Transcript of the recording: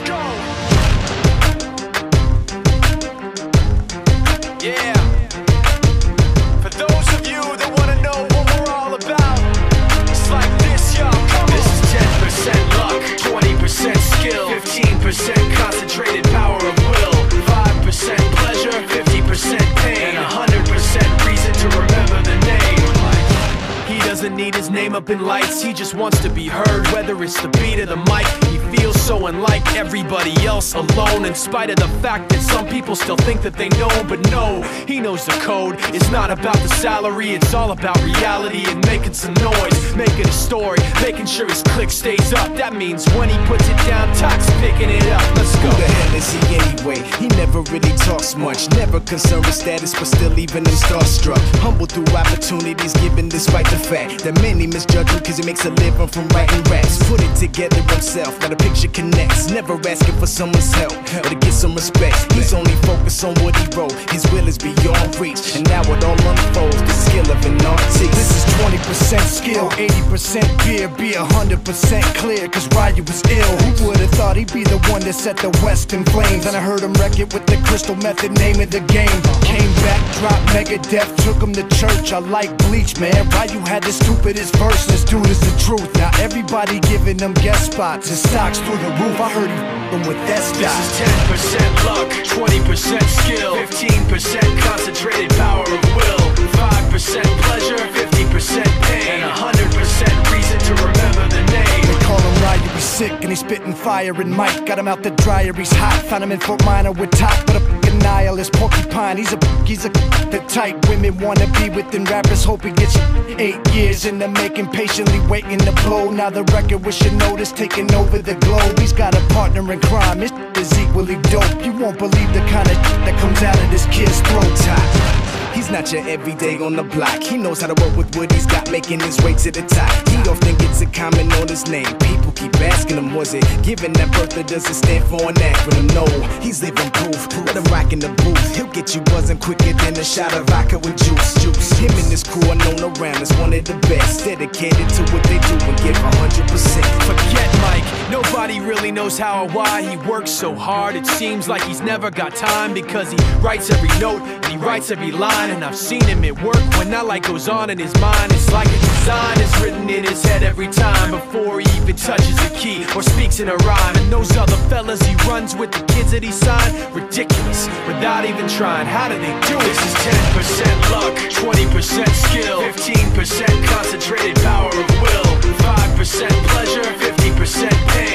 go. Yeah. For those of you that wanna know what we're all about, it's like this, y'all. Come on. This is 10% luck, 20% skill, 15% concentrated power of will, 5% pleasure, 50% pain, and 100% reason to remember the name. He doesn't need his name up in lights, he just wants to be heard, whether it's the beat of the mic. He feels so unlike everybody else, alone, in spite of the fact that some people still think that they know. But no, he knows the code. It's not about the salary, it's all about reality and making some noise, making a story, making sure his click stays up. That means when he puts it down, Toc's picking it up. Let's go. Who the hell is he anyway? He never really talks much, never concerned with status, but still leaving him starstruck. Humble through opportunities, given despite the fact that many misjudge him cause he makes a living from writing raps. Put it together himself, now the picture connects, never asking for someone's help or to get some respect. He's only focused on what he wrote, his will is beyond reach, and now it all unfolds, the skill of an artist. This is 20% skill, 80% beer, be 100% clear, cause Ryu was ill. Who would've thought he'd be the one that set the West in flames? And I heard him wreck it with the Crystal Method, name of the game. Came back, dropped Megadeth, took him to church. I like Bleach, man. Ryu had the stupidest verse, this dude is the truth. Now everybody giving them guest spots and stocks through the roof. I heard he f***ing with that stock. This is 10% luck, 20% skill, 15% concentrated power of will, 5% pleasure, 50% pain, and 100% reason to remember the name. They call him Ryu, he's sick and he's spitting fire. And Mike got him out the dryer, he's hot. Found him in Fort Minor with Top, but a f***ing nihilist porcupine. He's a the type women wanna be within. Rappers hope he gets 8 years in the making, patiently waiting to blow. Now the record with your notice taking over the globe. He's got a partner in crime, his is equally dope. You won't believe the kind of that comes out of this kid's throat. Top. He's not your everyday on the block. He knows how to work with what he's got, making his way to the top. He often gets a comment on his name. People keep asking him, was it given that birth, or does it stand for an acronym? No, he's living proof. Let him rock in the booth. He'll get you buzzing quicker than a shot of vodka with juice. Him and his crew are known around as one of the best, dedicated to what they do and give 100%. Forget Mike, nobody really knows how or why he works so hard. It seems like he's never got time, because he writes every note and he writes every line. And I've seen him at work when that light goes on in his mind. It's like a design is written in his head every time, before he even touches a key or speaks in a rhyme. And those other fellas he runs with, the kids that he signed, ridiculous, without even trying. How do they do it? This is 10% luck, 20% skill, 15% concentrated power of will, 5% pleasure, 50% pain,